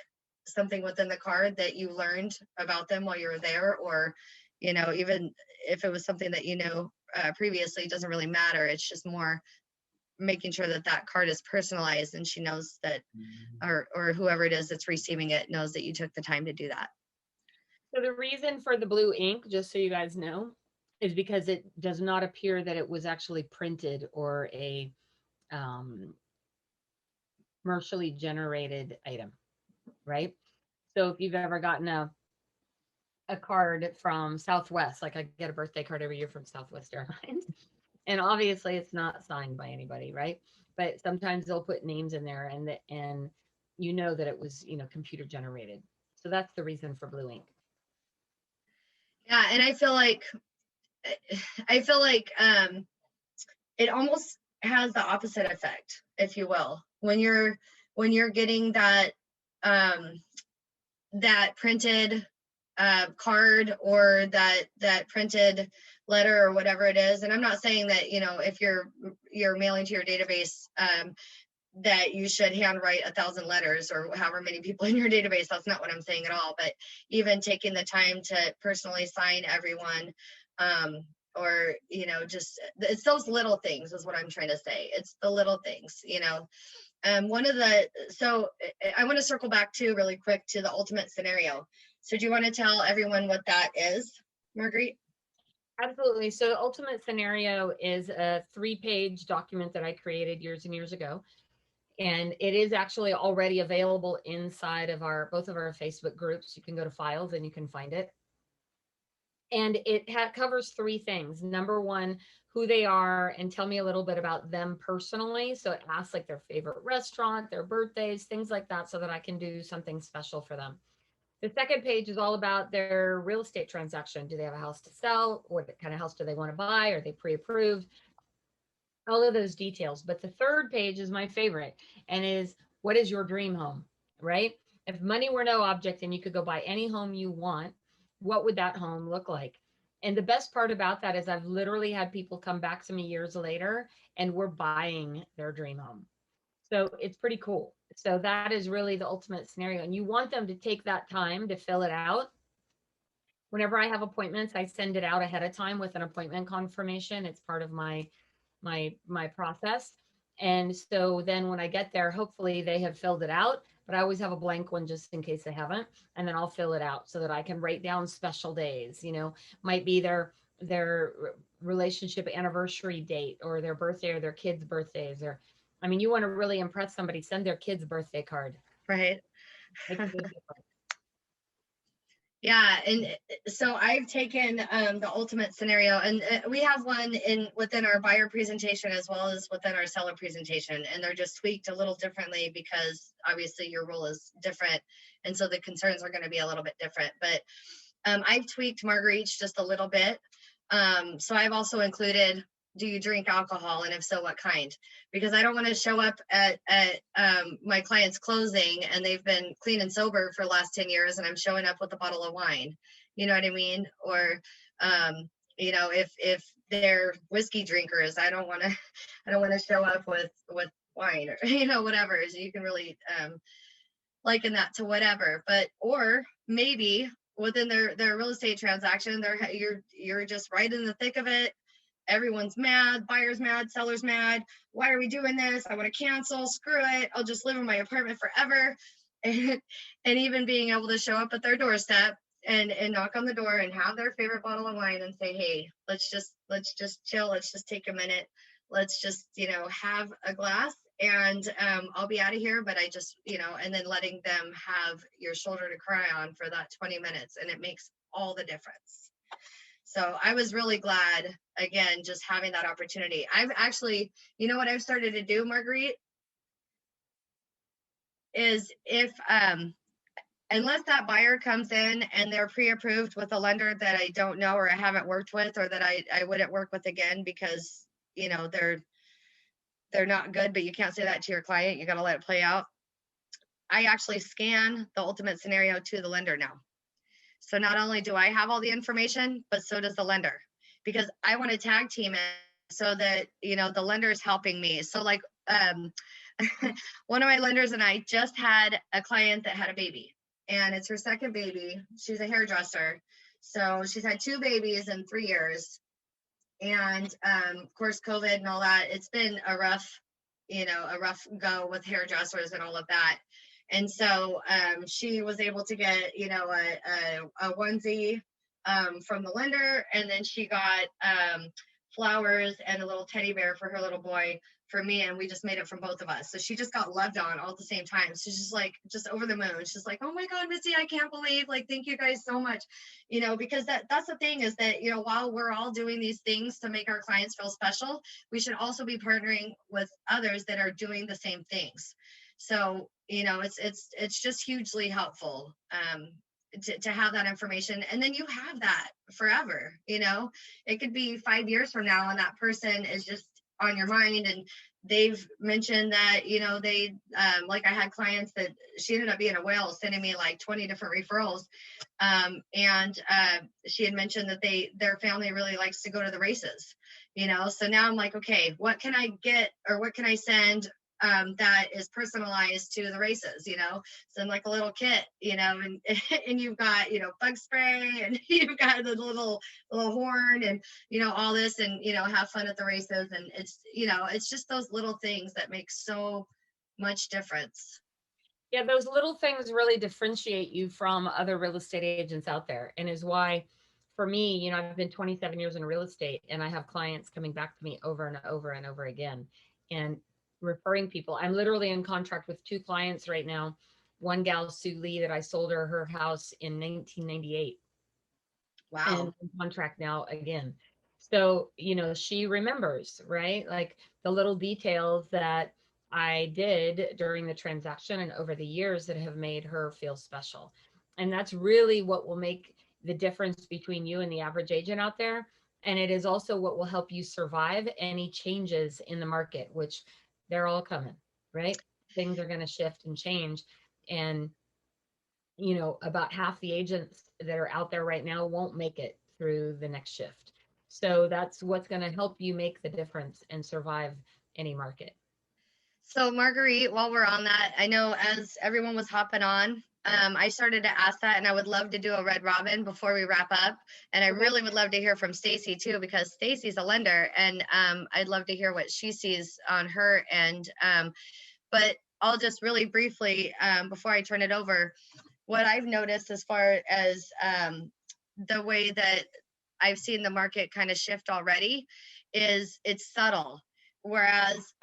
something within the card that you learned about them while you were there, or, even if it was something that, previously, it doesn't really matter. It's just more making sure that card is personalized and she knows that, or whoever it is that's receiving it knows that you took the time to do that.
So the reason for the blue ink, just so you guys know, is because it does not appear that it was actually printed or a commercially generated item, right? So if you've ever gotten a card from Southwest, like I get a birthday card every year from Southwest Airlines, and obviously it's not signed by anybody, right? But sometimes they'll put names in there, and you know that it was, computer generated. So that's the reason for blue ink.
Yeah, and I feel like it almost has the opposite effect, if you will, when you're getting that printed card, or that printed letter, or whatever it is. And I'm not saying that, if you're mailing to your database, that you should handwrite 1,000 letters, or however many people in your database. That's not what I'm saying at all. But even taking the time to personally sign everyone, or just, it's those little things is what I'm trying to say. It's the little things. So I want to circle back to really quick to the ultimate scenario. So do you want to tell everyone what that is, Marguerite?
Absolutely. So ultimate scenario is a 3-page document that I created years and years ago. And it is actually already available inside of both of our Facebook groups. You can go to files and you can find it. And it covers 3 things. Number 1, who they are, and tell me a little bit about them personally. So it asks like their favorite restaurant, their birthdays, things like that, so that I can do something special for them. The second page is all about their real estate transaction. Do they have a house to sell? What kind of house do they want to buy? Are they pre-approved? All of those details. But the third page is my favorite, and is, what is your dream home, right? If money were no object and you could go buy any home you want, what would that home look like? And the best part about that is I've literally had people come back to me years later and we're buying their dream home. So it's pretty cool. So that is really the ultimate scenario. And you want them to take that time to fill it out. Whenever I have appointments, I send it out ahead of time with an appointment confirmation. It's part of my process. And so then when I get there, hopefully they have filled it out, but I always have a blank one just in case they haven't. And then I'll fill it out so that I can write down special days, might be their relationship anniversary date, or their birthday, or their kids' birthdays, or, I mean, you want to really impress somebody, send their kid's birthday card.
Right.
Makes a big difference.
Yeah, and so I've taken the ultimate scenario, and we have one within our buyer presentation as well as within our seller presentation, and they're just tweaked a little differently because obviously your role is different, and so the concerns are going to be a little bit different. But I've tweaked Marguerite's just a little bit. So I've also included, do you drink alcohol, and if so, what kind? Because I don't want to show up at my client's closing and they've been clean and sober for the last 10 years and I'm showing up with a bottle of wine. You know what I mean? Or if they're whiskey drinkers, I don't want to show up with wine, or whatever. So you can really liken that to whatever. But or maybe within their real estate transaction, you're just right in the thick of it. Everyone's mad, buyer's mad, seller's mad. Why are we doing this? I want to cancel. Screw it. I'll just live in my apartment forever. And even being able to show up at their doorstep and knock on the door and have their favorite bottle of wine and say, hey, let's just chill. Let's just take a minute. Let's just, have a glass, and I'll be out of here. But I just, and then letting them have your shoulder to cry on for that 20 minutes. And it makes all the difference. So I was really glad, again, just having that opportunity. I've actually, what I've started to do, Marguerite, is if, unless that buyer comes in and they're pre-approved with a lender that I don't know or I haven't worked with, or that I wouldn't work with again because, they're not good, but you can't say that to your client. You got to let it play out. I actually scan the ultimate scenario to the lender now. So not only do I have all the information, but so does the lender, because I want to tag team it so that, the lender is helping me. So like one of my lenders and I just had a client that had a baby, and it's her second baby. She's a hairdresser. So she's had 2 babies in 3 years. And of course, COVID and all that, it's been a rough go with hairdressers and all of that. And so she was able to get, a onesie from the lender. And then she got flowers and a little teddy bear for her little boy for me, and we just made it from both of us. So she just got loved on all at the same time. So she's just like, just over the moon. She's like, oh my God, Mitzi, I can't believe, like, thank you guys so much. Because that's the thing is that, while we're all doing these things to make our clients feel special, we should also be partnering with others that are doing the same things. So, it's just hugely helpful. To have that information, and then you have that forever. It could be 5 years from now and that person is just on your mind, and they've mentioned that they like, I had clients that she ended up being a whale, sending me like 20 different referrals, and she had mentioned that their family really likes to go to the races. So now I'm like, okay, what can I get, or what can I send that is personalized to the races, send like a little kit, and and you've got, bug spray, and you've got the little horn, and all this, and have fun at the races. And it's just those little things that make so much difference.
Yeah, those little things really differentiate you from other real estate agents out there, and is why, for me, I've been 27 years in real estate, and I have clients coming back to me over and over and over again, and referring people. I'm literally in contract with 2 clients right now. One gal, Sue Lee, that I sold her house in 1998.
Wow.
And in contract now again. So, she remembers, right? Like the little details that I did during the transaction and over the years that have made her feel special. And that's really what will make the difference between you and the average agent out there. And it is also what will help you survive any changes in the market, which they're all coming, right? Things are going to shift and change. And about half the agents that are out there right now won't make it through the next shift. So that's what's going to help you make the difference and survive any market.
So Marguerite, while we're on that, I know as everyone was hopping on, I started to ask that, and I would love to do a red robin before we wrap up. And I really would love to hear from Stacy too, because Stacy's a lender, and I'd love to hear what she sees on her end. But I'll just really briefly, before I turn it over, what I've noticed as far as the way that I've seen the market kind of shift already is it's subtle. Whereas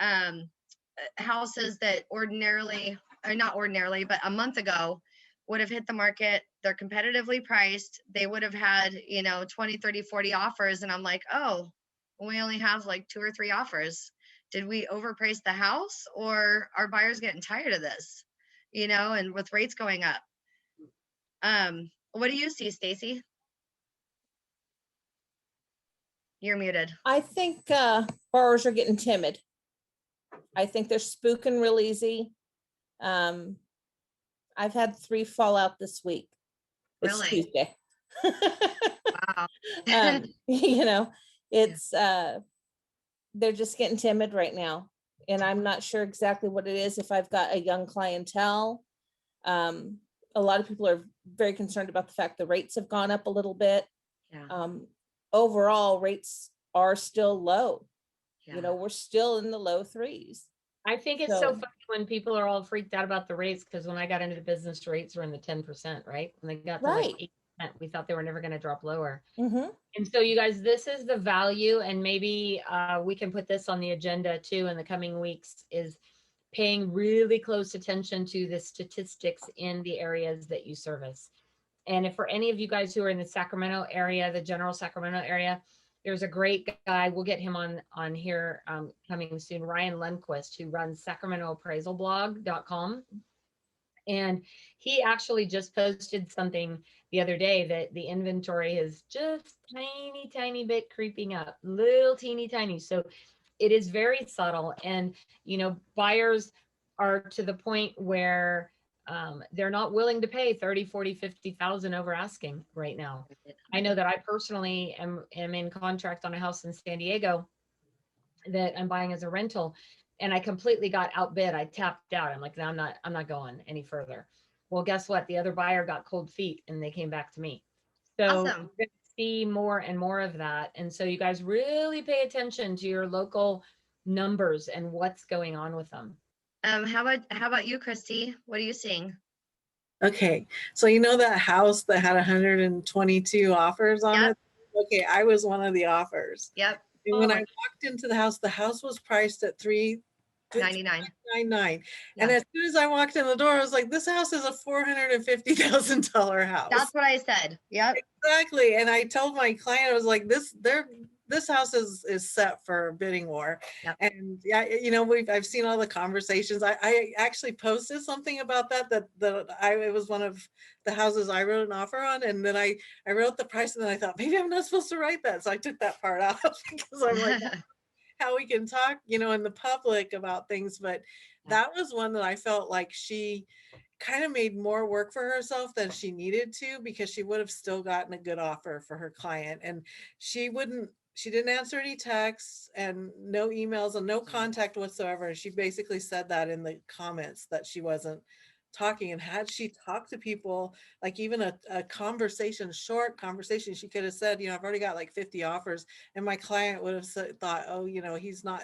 houses that ordinarily, or not ordinarily, but a month ago would have hit the market, they're competitively priced, they would have had 20, 30, 40 offers, and I'm like, oh, we only have like 2 or 3 offers. Did we overprice the house, or are buyers getting tired of this, and with rates going up? What do you see, Stacy? You're muted.
I think borrowers are getting timid. I think they're spooking real easy. I've had 3 fall out this week. It's
Really?
Tuesday.
Wow.
It's they're just getting timid right now, and I'm not sure exactly what it is. If I've got a young clientele, a lot of people are very concerned about the fact the rates have gone up a little bit.
Yeah.
Overall, rates are still low.
Yeah.
We're still in the low 3s.
I think it's so funny when people are all freaked out about the rates, because when I got into the business, rates were in the 10%, right? When they got to like 8%, we thought they were never going to drop lower.
Mm-hmm.
And so, you guys, this is the value, and maybe we can put this on the agenda too in the coming weeks, is paying really close attention to the statistics in the areas that you service. And if for any of you guys who are in the Sacramento area, the general Sacramento area, there's a great guy, we'll get him on here coming soon, Ryan Lundquist, who runs sacramentoappraisalblog.com. And he actually just posted something the other day that the inventory is just tiny bit creeping up, little teeny tiny. So it is very subtle. And, buyers are to the point where they're not willing to pay 30, 40, 50,000 over asking right now. I know that I personally am in contract on a house in San Diego that I'm buying as a rental, and I completely got outbid. I tapped out. I'm like, no, I'm not going any further. Well, guess what? The other buyer got cold feet, and they came back to me. So
Awesome.
we're going to see more and more of that. And so you guys really pay attention to your local numbers and what's going on with them.
How about you, Christy? What are you seeing?
Okay, so that house that had 122 offers on it? Okay, I was one of the offers.
Yep.
And when I walked into the house was priced at $399. And
Yeah.
as soon as I walked in the door, I was like, this house is a $450,000 house.
That's what I said. Yep.
Exactly. And I told my client, I was like, this house is set for a bidding war.
Yep.
And yeah, I've seen all the conversations. I actually posted something about that it was one of the houses I wrote an offer on. And then I wrote the price, and then I thought, maybe I'm not supposed to write that. So I took that part out because I'm like, how we can talk, in the public about things. But that was one that I felt like she kind of made more work for herself than she needed to, because she would have still gotten a good offer for her client. And she didn't answer any texts and no emails and no contact whatsoever. She basically said that in the comments that she wasn't talking. And had she talked to people, like even a short conversation, she could have said, I've already got like 50 offers. And my client would have thought, oh,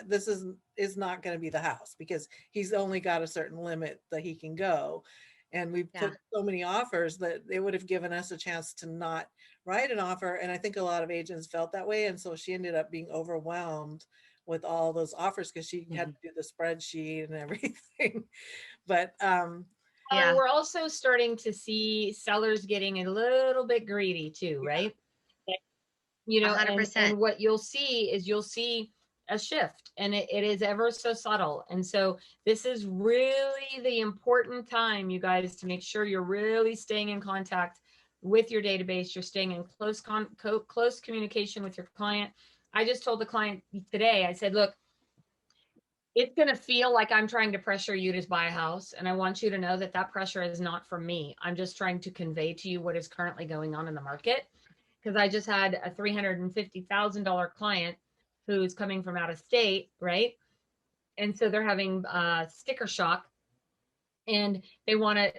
this is not going to be the house, because he's only got a certain limit that he can go. And we put so many offers that they would have given us a chance to not write an offer. And I think a lot of agents felt that way. And so she ended up being overwhelmed with all those offers, because she had to do the spreadsheet and everything. But
we're also starting to see sellers getting a little bit greedy too, right?
100%.
And what you'll see is a shift, and it is ever so subtle. And so this is really the important time, you guys, to make sure you're really staying in contact with your database. You're staying in close communication with your client. I just told the client today, I said, look, it's going to feel like I'm trying to pressure you to buy a house. And I want you to know that pressure is not from me. I'm just trying to convey to you what is currently going on in the market. Because I just had a $350,000 client who's coming from out of state, right? And so they're having sticker shock, and they want a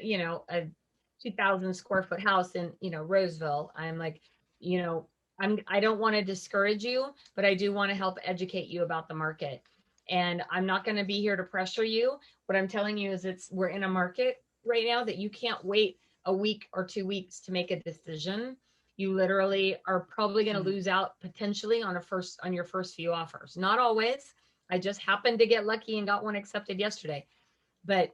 2,000 square foot house in, Roseville. I'm like, I don't want to discourage you, but I do want to help educate you about the market. And I'm not going to be here to pressure you. What I'm telling you is we're in a market right now that you can't wait a week or 2 weeks to make a decision. You literally are probably going to lose out potentially on your first few offers. Not always. I just happened to get lucky and got one accepted yesterday. But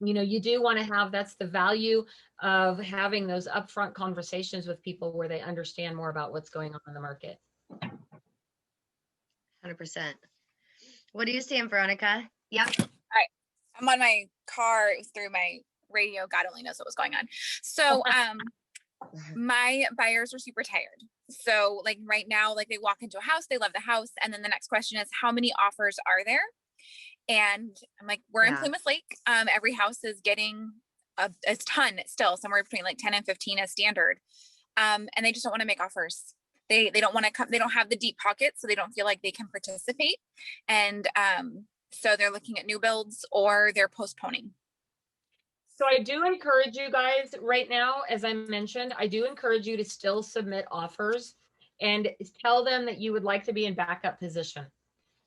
you do want to that's the value of having those upfront conversations with people where they understand more about what's going on in the market.
100%. What are you seeing, Veronica? Yep.
All right. I'm on my car. It was through my radio. God only knows what was going on. So, my buyers are super tired. So like right now, like they walk into a house, they love the house. And then the next question is, how many offers are there? And I'm like, we're in Plymouth Lake. Every house is getting a ton still, somewhere between like 10 and 15 as standard. And they just don't want to make offers. They don't want to come, they don't have the deep pockets, so they don't feel like they can participate. And so they're looking at new builds or they're postponing.
So I do encourage you guys right now, as I mentioned, I do encourage you to still submit offers and tell them that you would like to be in backup position,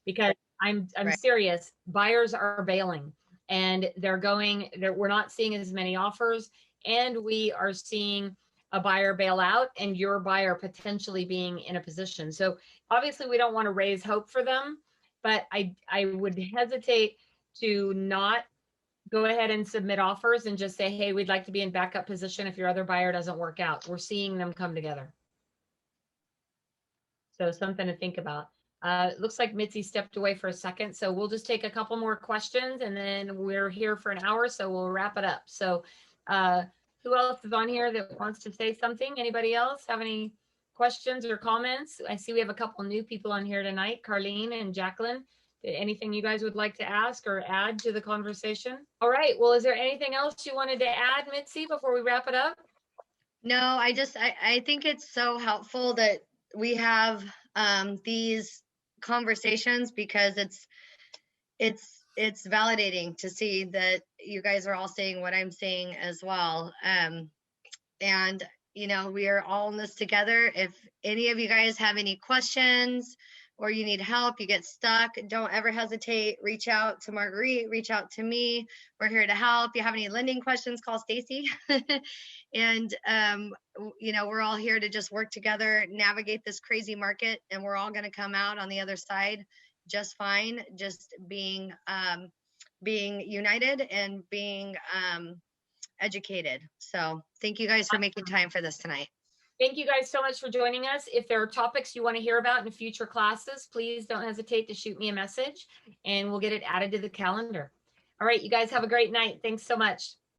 because I'm serious. Buyers are bailing, and we're not seeing as many offers, and we are seeing a buyer bail out and your buyer potentially being in a position. So obviously we don't want to raise hope for them, but I would hesitate to not go ahead and submit offers and just say, hey, we'd like to be in backup position if your other buyer doesn't work out. We're seeing them come together. So something to think about. It looks like Mitzi stepped away for a second, so we'll just take a couple more questions, and then we're here for an hour, so we'll wrap it up. So who else is on here that wants to say something? Anybody else have any questions or comments? I see we have a couple new people on here tonight, Carlene and Jacqueline. Anything you guys would like to ask or add to the conversation? All right, well, is there anything else you wanted to add, Mitzi, before we wrap it up?
No, I think it's so helpful that we have these conversations, because it's validating to see that you guys are all saying what I'm saying as well. And we are all in this together. If any of you guys have any questions, or you need help, you get stuck, don't ever hesitate. Reach out to Marguerite, reach out to me. We're here to help. You have any lending questions, call Stacy. And, you know, we're all here to just work together, navigate this crazy market, and we're all going to come out on the other side just fine, just being united and being educated. So thank you guys for making time for this tonight.
Thank you guys so much for joining us. If there are topics you want to hear about in future classes, please don't hesitate to shoot me a message and we'll get it added to the calendar. All right, you guys have a great night. Thanks so much.